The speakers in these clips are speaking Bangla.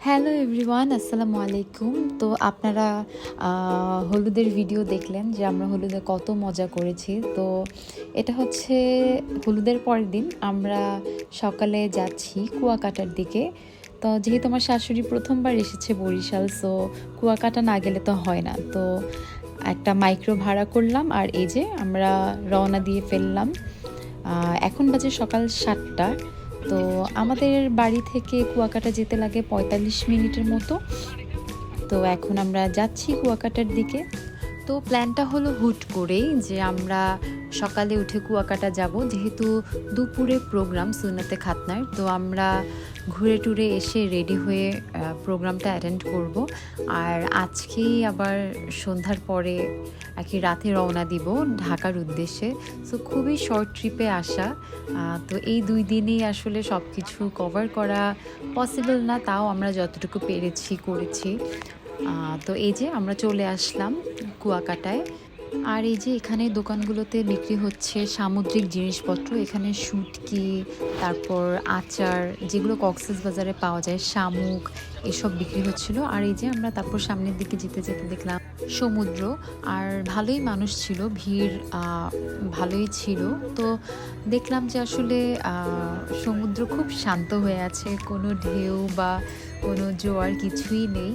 হ্যালো এভরিওয়ান, আসসালামু আলাইকুম। তো আপনারা হলুদের ভিডিও দেখলেন যে আমরা হলুদে কত মজা করেছি। তো এটা হচ্ছে হলুদের পরের দিন আমরা সকালে যাচ্ছি কুয়াকাটার দিকে। তো যেহেতু আমার শাশুড়ি প্রথমবার এসেছে বরিশাল, সো কুয়াকাটা না গেলে তো হয় না। তো একটা মাইক্রো ভাড়া করলাম আর এই যে আমরা রওনা দিয়ে ফেললাম। এখন বাজে সকাল 7টা। তো আমাদের বাড়ি থেকে কুয়াকাটা যেতে লাগে 45 মিনিটের মতো। তো এখন আমরা যাচ্ছি কুয়াকাটার দিকে। তো প্ল্যানটা হলো হুট করেই যে আমরা সকালে উঠে কুয়াকাটা যাব, যেহেতু দুপুরে প্রোগ্রাম সুন্নতে খাতনার। তো আমরা ঘুরে টুরে এসে রেডি হয়ে প্রোগ্রামটা অ্যাটেন্ড করব। আর আজকেই আবার সন্ধ্যার পরে আর কি রাতে রওনা দিব ঢাকার উদ্দেশ্যে। সো খুবই শর্ট ট্রিপে আসা। তো এই 2 দিনেই আসলে সব কিছু কভার করা পসিবল না, তাও আমরা যতটুকু পেরেছি করেছি। তো এই যে আমরা চলে আসলাম কুয়াকাটায়। আর এই যে এখানে দোকানগুলোতে বিক্রি হচ্ছে সামুদ্রিক জিনিসপত্র। এখানে শুটকি, তারপর আচার, যেগুলো কক্সবাজারে পাওয়া যায়, শামুক, এসব বিক্রি হচ্ছিল। আর এই যে আমরা তারপর সামনের দিকে যেতে যেতে দেখলাম সমুদ্র। আর ভালোই মানুষ ছিল, ভিড় ভালোই ছিল। তো দেখলাম যে আসলে সমুদ্র খুব শান্ত হয়ে আছে, কোনো ঢেউ বা কোনো জোয়ার কিছুই নেই।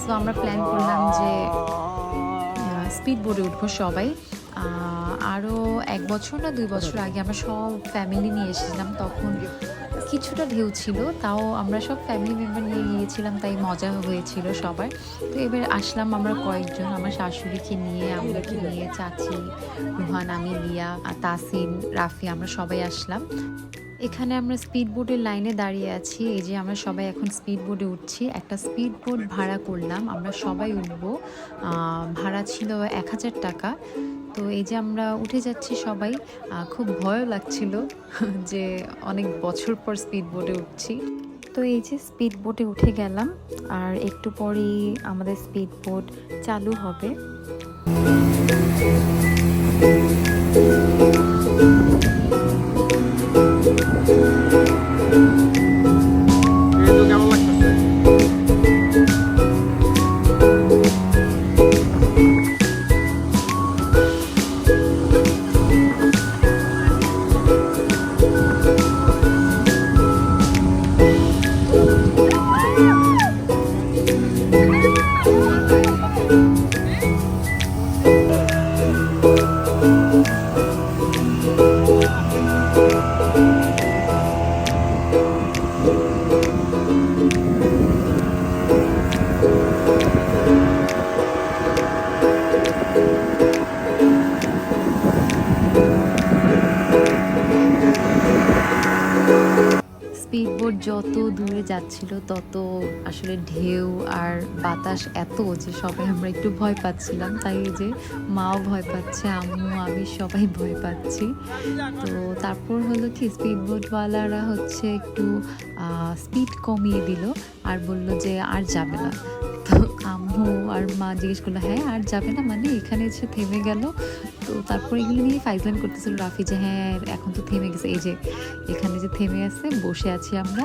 সো আমরা প্ল্যান করলাম যে স্পিড বোটে উঠবো সবাই। আরও 1 বছর না 2 বছর আগে আমরা সব ফ্যামিলি নিয়ে এসেছিলাম, তখন কিছুটা ঢেউ ছিল, তাও আমরা সব ফ্যামিলি মেম্বার নিয়ে গিয়েছিলাম, তাই মজা হয়েছিল সবার। তো এবার আসলাম আমরা কয়েকজন, আমার শাশুড়িকে নিয়ে, আমাকে নিয়ে, চাচি, রুহান, আমি, লিয়া, তাসিন, রাফি, আমরা সবাই আসলাম। এখানে আমরা স্পিড বোটের লাইনে দাঁড়িয়ে আছি। এই যে আমরা সবাই এখন স্পিড বোটে উঠছি। একটা স্পিড বোট ভাড়া করলাম, আমরা সবাই উঠবো। ভাড়া ছিল 1000 টাকা। তো এই যে আমরা উঠে যাচ্ছি সবাই। খুব ভয়ও লাগছিল যে অনেক বছর পর স্পিড বোটে উঠছি। তো এই যে স্পিড বোটে উঠে গেলাম, আর একটু পরেই আমাদের স্পিড বোট চালু হবে। স্পিডবোট যত দূরে যাচ্ছিল তত আসলে ঢেউ আর বাতাস এত যে সবাই আমরা একটু ভয় পাচ্ছিলাম। তাই যে মাও ভয় পাচ্ছে, আম্মু, আমি সবাই ভয় পাচ্ছি। তো তারপর হলো কি স্পিডবোটওয়ালারা হচ্ছে একটু স্পিড কমিয়ে দিল আর বলল যে আর যাবে না। তো আম্মু আর মা জিজ্ঞেস করলো, হ্যাঁ আর যাবে না মানে, এখানে এসে থেমে গেল। তো তারপর এগুলো নিয়ে ফাইজলাম করতেছিল রাফি যে হ্যাঁ এখন তো থেমে গেছে, এই যে এখানে যে থেমে আছে, বসে আছি আমরা।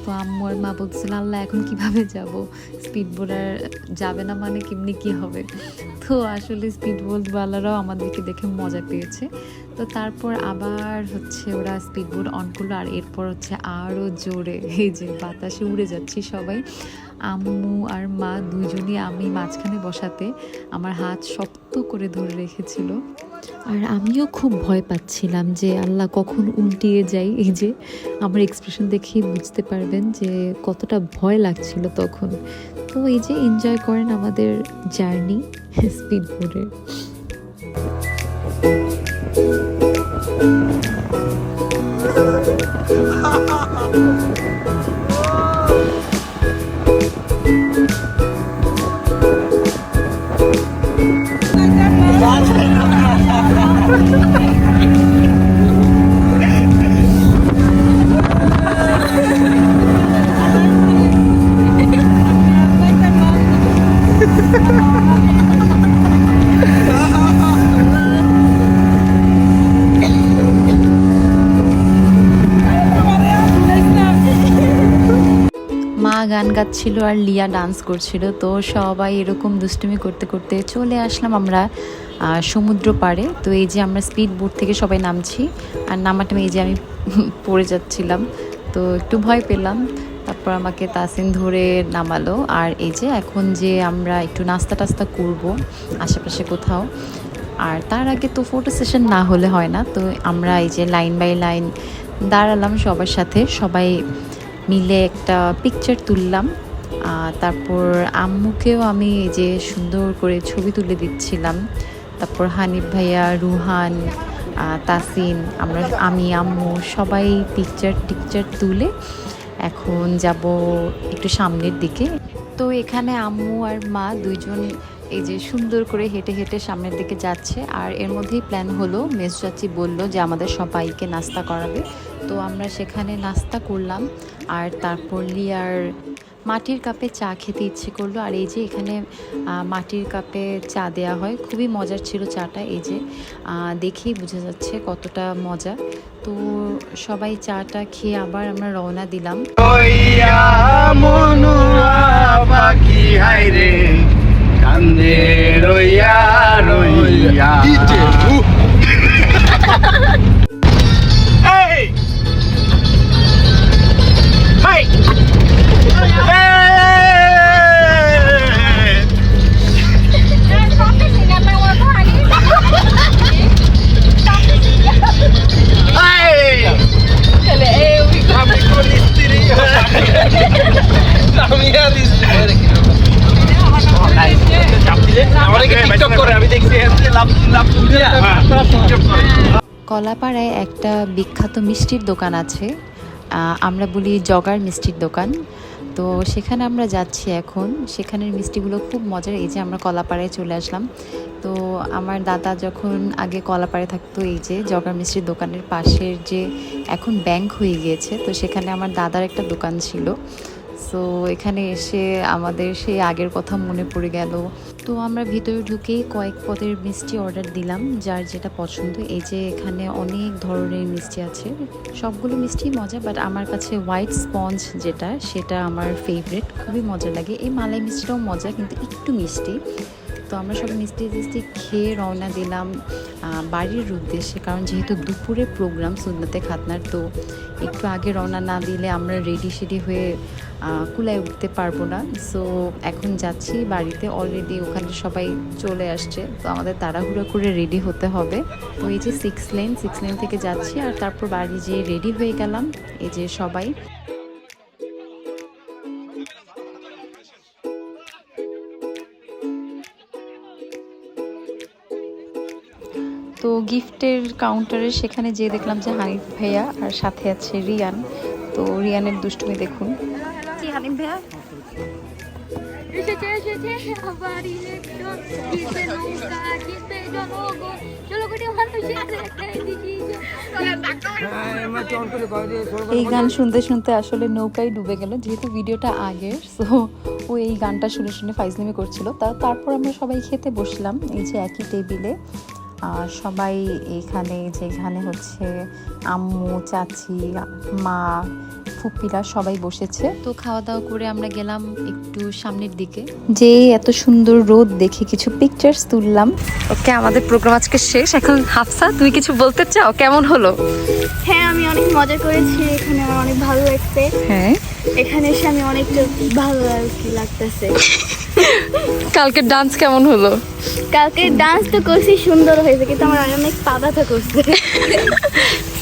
তো আম্মু আর মা বলতেছিল আল্লাহ এখন কিভাবে যাব, স্পিড বোট আর যাবে না মানে কেমনি কি হবে। তো আসলে স্পিড বোটওয়ালারাও আমাদেরকে দেখে মজা পেয়েছে। তো তারপর আবার হচ্ছে ওরা স্পিড বোট অন করলো, আর এরপর হচ্ছে আরও জোরে, এই যে বাতাসে উড়ে যাচ্ছি সবাই। আম্মু আর মা দুইজনই, আমি মাঝখানে বসাতে আমার হাত শক্ত করে ধরে রেখেছিল। আর আমিও খুব ভয় পাচ্ছিলাম যে আল্লাহ কখন উল্টিয়ে যাই। এই যে আমার এক্সপ্রেশন দেখেই বুঝতে পারবেন যে কতটা ভয় লাগছিল তখন। তো এই যে এনজয় করেন আমাদের জার্নি স্পিড বোটের। গাচ্ছিল আর লিয়া ডান্স করছিল। তো সবাই এরকম দুষ্টুমি করতে করতে চলে আসলাম আমরা সমুদ্র পাড়ে। তো এই যে আমরা স্পিড বোট থেকে সবাই নামছি, আর নামাটামে এই যে আমি পড়ে যাচ্ছিলাম, তো একটু ভয় পেলাম। তারপর আমাকে তাসিন ধরে নামালো। আর এই যে এখন যে আমরা একটু নাস্তা টাস্তা করবো আশেপাশে কোথাও, আর তার আগে তো ফটো সেশন না হলে হয় না। তো আমরা এই যে লাইন বাই লাইন দাঁড়ালাম সবার সাথে, সবাই মিলে একটা পিকচার তুললাম। তারপর আম্মুকেও আমি এই যে সুন্দর করে ছবি তুলে দিচ্ছিলাম। তারপর হানিফ ভাইয়া, রুহান, তাসিন, আমি আম্মু সবাই টিকচার তুলে এখন যাব একটু সামনের দিকে। তো এখানে আম্মু আর মা দুইজন এই যে সুন্দর করে হেঁটে হেঁটে সামনের দিকে যাচ্ছে। আর এর মধ্যেই প্ল্যান হলো, মেস চাচি বলল যে আমাদের সবাইকে নাস্তা করাবে। তো আমরা সেখানে নাস্তা করলাম। আর তারপর লিয়ার মাটির কাপে চা খেতে ইচ্ছে করলো। আর এই যে এখানে মাটির কাপে চা দেয়া হয়, খুবই মজার ছিল চাটা। এই যে দেখেই বোঝা যাচ্ছে কতটা মজা। তো সবাই চাটা খেয়ে আবার আমরা রওনা দিলাম। কলাপাড়ায় একটা বিখ্যাত মিষ্টির দোকান আছে, আমরা বলি জগার মিষ্টির দোকান। তো সেখানে আমরা যাচ্ছি এখন। সেখানের মিষ্টিগুলো খুব মজার। এই যে আমরা কলাপাড়ায় চলে আসলাম। তো আমার দাদা যখন আগে কলাপাড়ায় থাকতো, এই যে জগার মিষ্টির দোকানের পাশের যে এখন ব্যাংক হয়ে গিয়েছে, তো সেখানে আমার দাদার একটা দোকান ছিল। সো এখানে এসে আমাদের সেই আগের কথা মনে পড়ে গেল। তো আমরা ভিতরে ঢুকেই কয়েক পদের মিষ্টি অর্ডার দিলাম, যার যেটা পছন্দ। এই যে এখানে অনেক ধরনের মিষ্টি আছে, সবগুলো মিষ্টি মজা, বাট আমার কাছে হোয়াইট স্পঞ্জ যেটা, সেটা আমার ফেভারিট, খুবই মজা লাগে। এই মালাই মিষ্টিটাও মজা, কিন্তু একটু মিষ্টি। তো আমরা সব মিষ্টি খেয়ে রওনা দিলাম বাড়ির উদ্দেশ্যে, কারণ যেহেতু দুপুরে প্রোগ্রাম সুন্নতে খাতনার, তো একটু আগে রওনা না দিলে আমরা রেডি হয়ে কুলায় উঠতে পারবো না। সো এখন যাচ্ছি বাড়িতে, অলরেডি ওখানে সবাই চলে আসছে। তো আমাদের তাড়াহুড়ো করে রেডি হতে হবে। তো এই যে 6 লেন থেকে যাচ্ছি, আর তারপর বাড়ি যেয়ে রেডি হয়ে গেলাম। এই যে সবাই তো গিফটের কাউন্টারে সেখানে যেয়ে দেখলাম যে হানিফ ভাইয়া আর সাথে আছে রিয়ান। তো রিয়ানের দুষ্টুমি দেখুন। কি হানিফ ভাইয়া এই গান শুনতে শুনতে আসলে নৌকায় ডুবে গেল, যেহেতু ভিডিওটা আগের। সো ও এই গানটা শুনে ফাইজলামি করছিল। তারপর আমরা সবাই খেতে বসলাম এই যে একই টেবিলে। সবাই যেখানে হচ্ছে আম্মু, চাচি, মা, ফুপিরা সবাই বসেছে। তো খাওয়া দাওয়া করে আমরা গেলাম একটু সামনের দিকে, যে এত সুন্দর রোদ দেখে কিছু পিকচার্স তুললাম। ওকে, আমাদের প্রোগ্রাম আজকে শেষ। এখন হাফসা, তুমি কিছু বলতে চাও? কেমন হলো? হ্যাঁ, আমি অনেক মজা করেছি, এখানে আমার অনেক ভালো লাগছে। হ্যাঁ, এখানে এসে আমি অনেকটা ভালো লাগতেছে। কালকে ডান্স কেমন হলো? কালকে ডান্স তো করছি, সুন্দর হয়েছে, কিন্তু আমার অনেক পা ব্যথা করছে।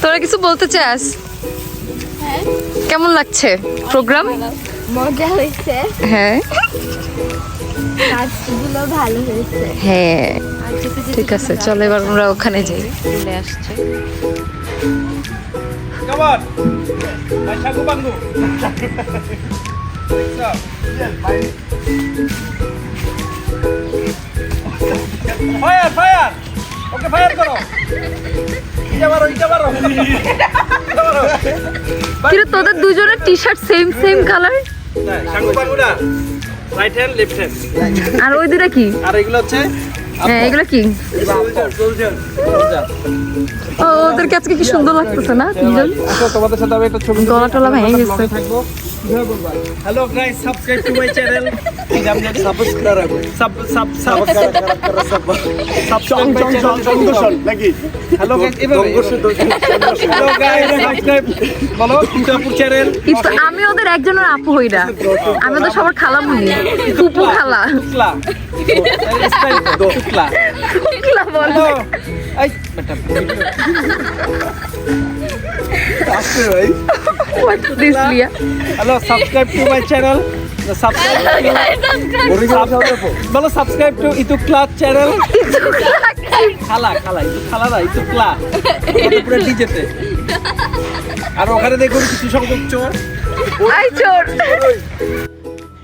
তোরা কিছু বলতে চাস? হ্যাঁ, কেমন লাগছে প্রোগ্রাম? মজা হয়েছে। হ্যাঁ, নাচগুলো ভালো হয়েছে। হ্যাঁ, ঠিক আছে, চলো এবার আমরা ওখানে যাই। চলে আসছে ফায়ার ওকে, ফায়ার করো। কিন্তু তোদের দুজনের T shirt same colour. Right hand, left hand. আর ওই দুটা কি? আর এগুলো হচ্ছে, হ্যাঁ, এগুলো কি? ও, ওদেরকে আজকে কি সুন্দর লাগতেছে না তিনজন। তোমাদের সাথে আমি একটা ছবি, গলা টলা ভেঙে গেছে। থাকবো। কিভাবে বলবা? Hello guys, subscribe to my channel. Subscribe subscribe নাকি হ্যালো গাইস, এভাবে হ্যালো গাইস, সাবস্ক্রাইব বলো ইতাপুর চ্যানেল। আমি ওদের একজনের আপু হইরা, আমি ওদের সবার খালা মনি, ফুপু খালা টুকলা স্টাইল টুকলা টুকলা বলো। এই বেটা আসছে ভাই হোয়াট দিস লিয়া? Hello, subscribe to my channel. বলো সাবস্ক্রাইব টু ইতুকলা চ্যানেল। খালা খালা না ইতুকলা পুরো ডিজেতে। আর ওখানে দেখুন কিছু সংখ্যক চোর। আই চোর।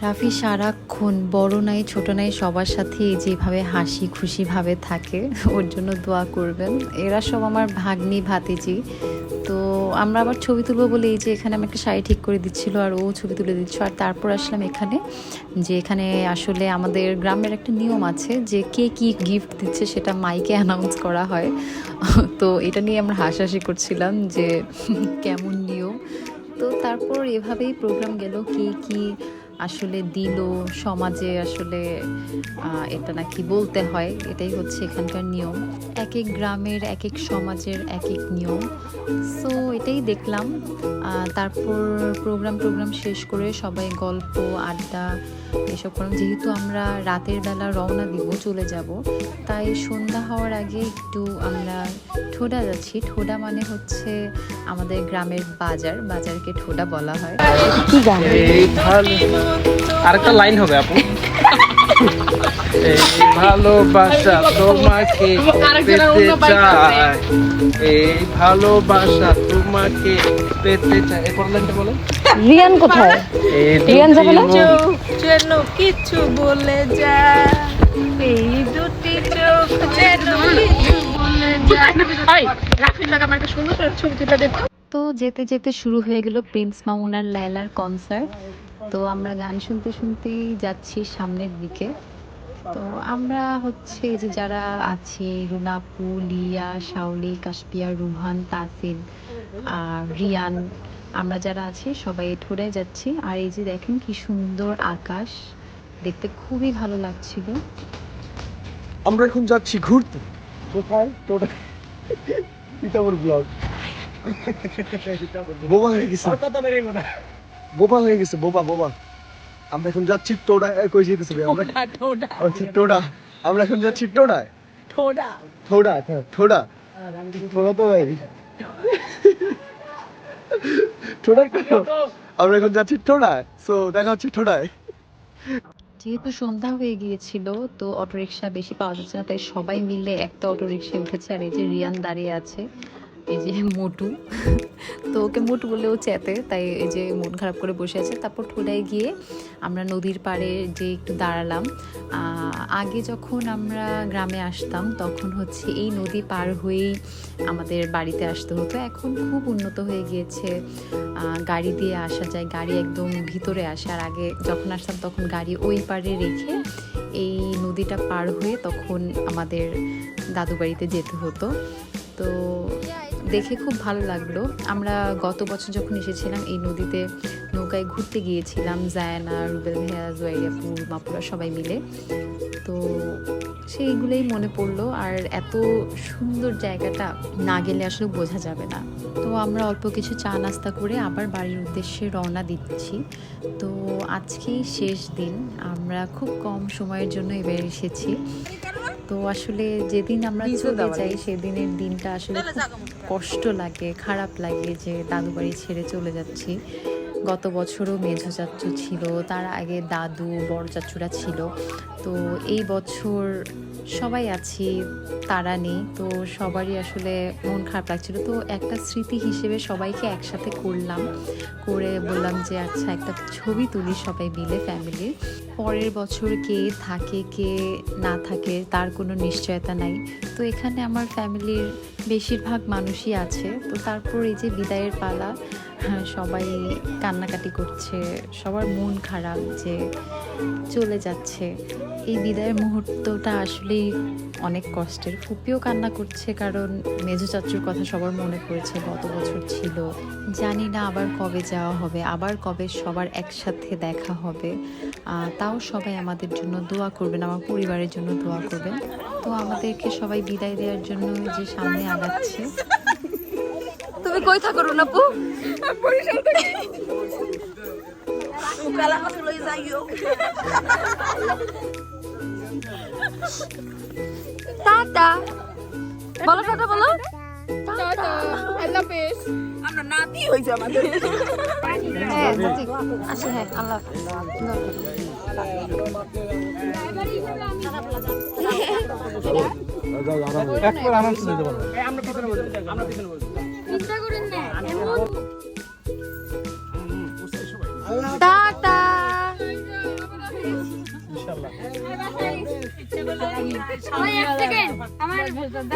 রাফি সারাক্ষণ বড় নাই ছোট নাই সবার সাথে যেভাবে হাসি খুশি ভাবে থাকে, ওর জন্য দোয়া করবেন। এরা সব আমার ভাগ্নি ভাতিজি। তো আমরা আবার ছবি তুলবো বলে এই যে এখানে আমি একটা শাড়ি ঠিক করে দিচ্ছিল আর ও ছবি তুলে দিচ্ছিল। আর তারপর আসলাম এখানে, যে এখানে আসলে আমাদের গ্রামের একটা নিয়ম আছে যে কে কি গিফট দিচ্ছে সেটা মাইকে অ্যানাউন্স করা হয়। তো এটা নিয়ে আমরা হাসাহাসি করছিলাম যে কেমন নিয়ম। তো তারপর এভাবেই প্রোগ্রাম গেল, কে কি আসলে দিল সমাজে, আসলে এটা নাকি বলতে হয়, এটাই হচ্ছে এখানকার নিয়ম। এক এক গ্রামের এক এক সমাজের এক এক নিয়ম। সো এটাই দেখলাম। তারপর প্রোগ্রাম শেষ করে সবাই গল্প আড্ডা এসব করলাম। যেহেতু আমরা রাতের বেলা রওনা দিব, চলে যাব, তাই সন্ধ্যা হওয়ার আগে একটু আমরা ঠোডা যাচ্ছি। ঠোডা মানে হচ্ছে আমাদের গ্রামের বাজারকে ঠোডা বলা হয়। কি গান? এই ভালো আরেকটা লাইন হবে আপু। এই ভালোবাসা তোমাকে পেতে চায়, এই ভালোবাসা তোমাকে পেতে চায়। এরপর লাইনটা বলো। রিয়ান কোথায়? রিয়ান যাবে না? যেন কিছু বলে যা, এই দুটি চোখ যেন কিছু বলে যা। রাফির লাগা আমার একটা সুন্দর করে ছবি তুলে দে। তো যেতে যেতে শুরু হয়ে গেল প্রিন্স মামুন আর লায়লার কনসার্ট। তো আমরা গান শুনতে শুনতেই যাচ্ছি সামনের দিকে। তো আমরা হচ্ছে এই যে যারা আছি, রুনাপু, লিয়া, শাওলি, কাশপিয়া, রুহান, তাসিন আর রিয়ান, আমরা যারা আছি সবাই ঠোড়ায় যাচ্ছি। আর এই যে দেখেন কি সুন্দর আকাশ, দেখতে খুবই ভালো লাগছিল। আমরা এখন যাচ্ছি ঘুরতে। কোথায়? তোরা ইতাপুর ব্লগ বোবা হয়ে গেছে, বোবা হয়ে গেছে, বোবা। আমরা এখন যাচ্ছি টোডা। কই যেতেছে ভাই? আমরা আচ্ছা টোডা। আমরা এখন যাচ্ছি টোডায়। ঠোডা ঠোডা তো ভাই ঠোডা। আমরা এখন যাচ্ছি টোডায়। সো দেখা হচ্ছে টোডায়। যেহেতু সন্ধ্যা হয়ে গিয়েছিল তো অটোরিকশা বেশি পাওয়া যাচ্ছে না, তাই সবাই মিলে একটা অটোরিকশায় উঠেছে। আর এই যে রিয়ান দাঁড়িয়ে আছে, এই যে মোটু, তো ওকে মোটু বলেও চেতে, তাই এই যে মন খারাপ করে বসে আছে। তারপর ঠোডায় গিয়ে আমরা নদীর পাড়ে যে একটু দাঁড়ালাম। আগে যখন আমরা গ্রামে আসতাম তখন হচ্ছে এই নদী পার হয়েই আমাদের বাড়িতে আসতে হতো। এখন খুব উন্নত হয়ে গিয়েছে, গাড়ি দিয়ে আসা যায়, গাড়ি একদম ভিতরে আসে। আর আগে যখন আসতাম তখন গাড়ি ওই পাড়ে রেখে এই নদীটা পার হয়ে তখন আমাদের দাদু বাড়িতে যেতে হতো। তো দেখে খুব ভালো লাগলো। আমরা গত বছর যখন এসেছিলাম এই নদীতে নৌকায় ঘুরতে গিয়েছিলাম, জায়ানা, রুবেল ভাইয়া, জুয়াইয়াপুর, মাপুরা সবাই মিলে। তো সেইগুলোই মনে পড়লো। আর এত সুন্দর জায়গাটা না গেলে আসলে বোঝা যাবে না। তো আমরা অল্প কিছু চা নাস্তা করে আবার বাড়ির উদ্দেশ্যে রওনা দিচ্ছি। তো আজকেই শেষ দিন, আমরা খুব কম সময়ের জন্য এবার এসেছি। তো আসলে যেদিন আমরা চলে যাই সেদিনের দিনটা আসলে খুব কষ্ট লাগে, খারাপ লাগে যে দাদু বাড়ি ছেড়ে চলে যাচ্ছি। গত বছরও মেঝো চাচু ছিল, তার আগে দাদু, বড় চাচুরা ছিল। তো এই বছর সবাই আছি, তারা নেই, তো সবারই আসলে মন খারাপ লাগছিল। তো একটা স্মৃতি হিসেবে সবাইকে একসাথে করে বললাম যে আচ্ছা একটা ছবি তুলি সবাই মিলে ফ্যামিলির। পরের বছর কে থাকে কে না থাকে তার কোনো নিশ্চয়তা নাই। তো এখানে আমার ফ্যামিলির বেশিরভাগ মানুষই আছে। তো তারপর এই যে বিদায়ের পালা, সবাই কান্নাকাটি করছে, সবার মন খারাপ যে চলে যাচ্ছে। এই বিদায়ের মুহূর্তটা আসলেই অনেক কষ্টের। ফুপিও কান্না করছে কারণ মেজো চাচুর কথা সবার মনে পড়েছে, গত বছর ছিল। জানি না আবার কবে যাওয়া হবে, আবার কবে সবার একসাথে দেখা হবে। তাও সবাই আমাদের জন্য দোয়া করবেন, আমার পরিবারের জন্য দোয়া করবেন। তো আমাদেরকে সবাই বিদায় দেওয়ার জন্য যে সামনে আগাচ্ছে। তুমি কই থাকো রুনাপু? টাটা বলো, টাটা বলো। টাটা, আল্লাহ হাফেজ। হ্যাঁ ঠিক আছে, হ্যাঁ আল্লাহ হাফেজ। একবার আরামসে যেতে পারবো। আমরা পিছনে বসবো, আমরা পিছনে বসবো। টাটা। ইনশাআল্লাহ।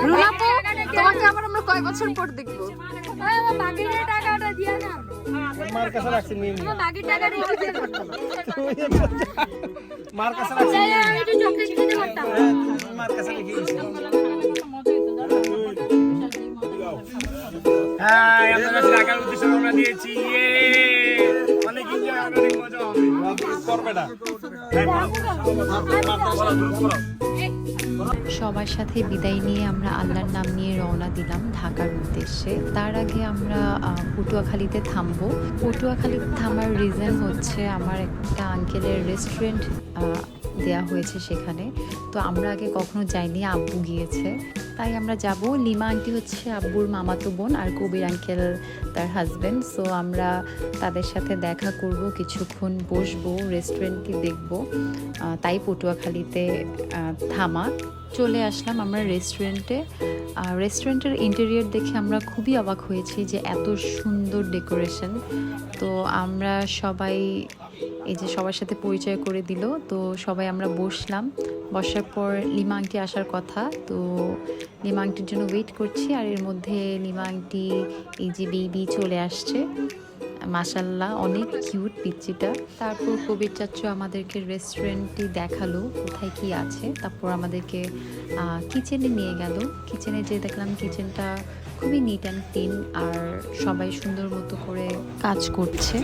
রুনাপু, তোমাকে আবার আমরা কয় বছর পর দেখবো? মার কাছে রাখছি নিয়ে নিয়ে। মার কাছে রাখছি নিয়ে নিয়ে। মার কাছে রেখে গেছি। হ্যাঁ, আমরা কাছে রাখার উদ্দেশ্যে আমরা দিয়েছি। অনেক এনজয়, অনেক মজা হবে। করবে না। সবার সাথে বিদায় নিয়ে আমরা আল্লাহর নাম নিয়ে রওনা দিলাম ঢাকার উদ্দেশ্যে। তার আগে আমরা পটুয়াখালীতে থামবো। পটুয়াখালীতে থামার রিজন হচ্ছে আমার একটা আঙ্কেলের রেস্টুরেন্ট দেয়া হয়েছে সেখানে। তো আমরা আগে কখনো যাইনি, আব্বু গিয়েছে, তাই আমরা যাব। লিমা আন্টি হচ্ছে আব্বুর মামাতো বোন, আর কবির আঙ্কেল তার হাজব্যান্ড। সো আমরা তাদের সাথে দেখা করব, কিছুক্ষণ বসবো, রেস্টুরেন্টটি দেখব। তাই পটুয়াখালীতে থামা। চলে আসলাম আমরা রেস্টুরেন্টে। রেস্টুরেন্টের ইন্টেরিয়র দেখে আমরা খুবই অবাক হয়েছি যে এত সুন্দর ডেকোরেশন। তো আমরা সবাই এই যে সবার সাথে পরিচয় করে দিল। তো সবাই আমরা বসলাম। বসার পর লিমা আংটি আসার কথা, তো লিমা আংটির জন্য ওয়েট করছি। আর এর মধ্যে লিমা আংটি এই যে বেবি চলে আসছে, মাশাল্লাহ অনেক কিউট পিচ্চিটা। তারপর কবির চাচু আমাদেরকে রেস্টুরেন্টটি দেখালো কোথায় কি আছে। তারপর আমাদেরকে কিচেনে নিয়ে গেল। কিচেনে যে দেখলাম কিচেনটা খুবই নিট অ্যান্ড ক্লিন, আর সবাই সুন্দর মতো করে কাজ করছে।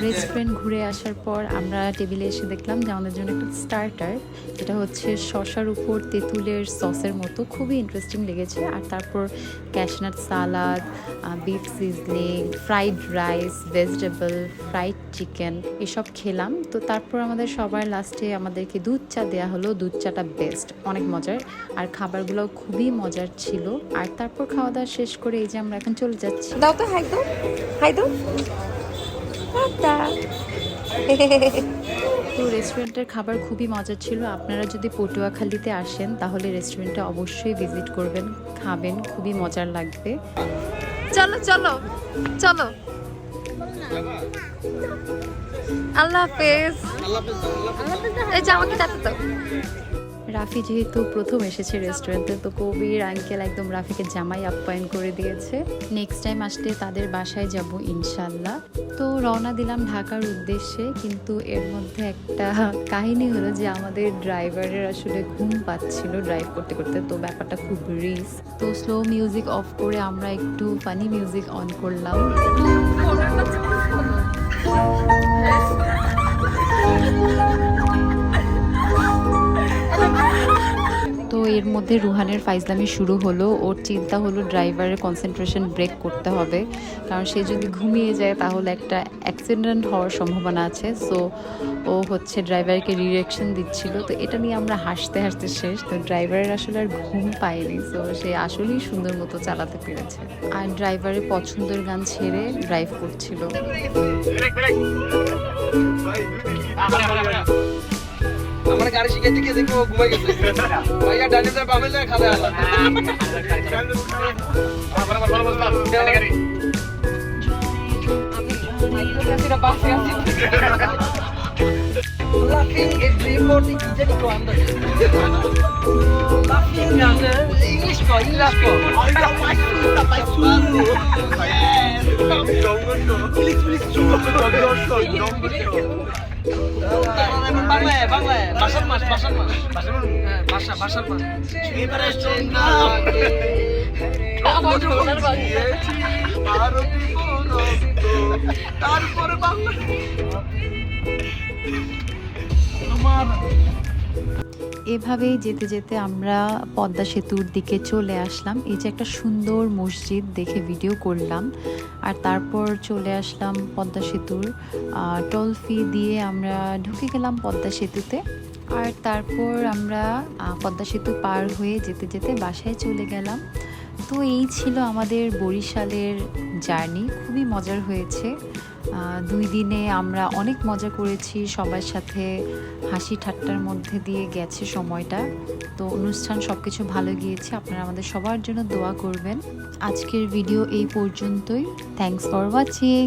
রেস্টুরেন্ট ঘুরে আসার পর আমরা টেবিলে এসে দেখলাম যে আমাদের জন্য একটা স্টার্টার, যেটা হচ্ছে শসার উপর তেঁতুলের সসের মতো, খুবই ইন্টারেস্টিং লেগেছে। আর তারপর cashew nut salad, beef sizzling, fried rice, vegetable, fried chicken, এসব খেলাম। তো তারপর আমাদের সবার লাস্টে আমাদেরকে দুধ চা দেওয়া হলো। দুধ চাটা বেস্ট, অনেক মজার, আর খাবারগুলো খুবই মজার ছিল। আর তারপর খাওয়া দাওয়া শেষ করে এই যে আমরা এখন চলে যাচ্ছি। দাও তো, হাই দাও, হাই দাও। তো রেস্টুরেন্টের খাবার খুবই মজার ছিল। আপনারা যদি পটুয়াখালীতে আসেন তাহলে রেস্টুরেন্টটা অবশ্যই ভিজিট করবেন, খাবেন, খুবই মজার লাগবে। চলো চলো চলো, আল্লাহ হাফেজ। এই যে আমাকে টাটা দাও। রাফি যেহেতু প্রথম এসেছে রেস্টুরেন্টে, তো কবির আঙ্কেল একদম রাফিকে জামাই আপ্যায়ন করে দিয়েছে। নেক্সট টাইম আসলে তাদের বাসায় যাব ইনশাল্লাহ। তো রওনা দিলাম ঢাকার উদ্দেশ্যে, কিন্তু এর মধ্যে একটা কাহিনী হলো যে আমাদের ড্রাইভারের আসলে ঘুম পাচ্ছিল ড্রাইভ করতে করতে। তো ব্যাপারটা খুব রিস্ক। তো স্লো মিউজিক অফ করে আমরা একটু ফানি মিউজিক অন করলাম। তো এর মধ্যে রুহানের ফাইজলামি শুরু হলো। ওর চিন্তা হলো ড্রাইভারের কনসেন্ট্রেশন ব্রেক করতে হবে, কারণ সে যদি ঘুমিয়ে যায় তাহলে একটা অ্যাক্সিডেন্ট হওয়ার সম্ভাবনা আছে। সো ও হচ্ছে ড্রাইভারকে ডিরেকশন দিচ্ছিল। তো এটা নিয়ে আমরা হাসতে হাসতে শেষ। তো ড্রাইভারের আসলে আর ঘুম পায়নি, সো সে আসলেই সুন্দর মতো চালাতে পেরেছে। আর ড্রাইভারের পছন্দের গান ছেড়ে ড্রাইভ করছিল। আমার গাড়ি শিখাইতে গিয়ে দেখো ঘুমাই গেছে। ভাইয়া ডানে যায় বামে যায় খাবে আল্লাহ। আমি Laughing is reporting jadi ko anda. Laughing na English ko. Ayo masuk sampai suru. Yes. Please suru. Bangla ভাষার মাস এবারে তারপরে বাংলা এভাবেই যেতে যেতে আমরা পদ্মা সেতুর দিকে চলে আসলাম। এই যে একটা সুন্দর মসজিদ দেখে ভিডিও করলাম, আর তারপর চলে আসলাম পদ্মা সেতুর টোল ফি দিয়ে আমরা ঢুকে গেলাম পদ্মা সেতুতে। আর তারপর আমরা পদ্মা সেতু পার হয়ে যেতে যেতে বাসায় চলে গেলাম। তো এই ছিল আমাদের বরিশালের জার্নি, খুবই মজার হয়েছে। 2 দিনে আমরা অনেক মজা করেছি, সবার সাথে হাসি ঠাট্টার মধ্যে দিয়ে গেছে সময়টা। তো অনুষ্ঠান সব কিছু ভালো গিয়েছে, আপনারা আমাদের সবার জন্য দোয়া করবেন। আজকের ভিডিও এই পর্যন্তই। Thanks for watching.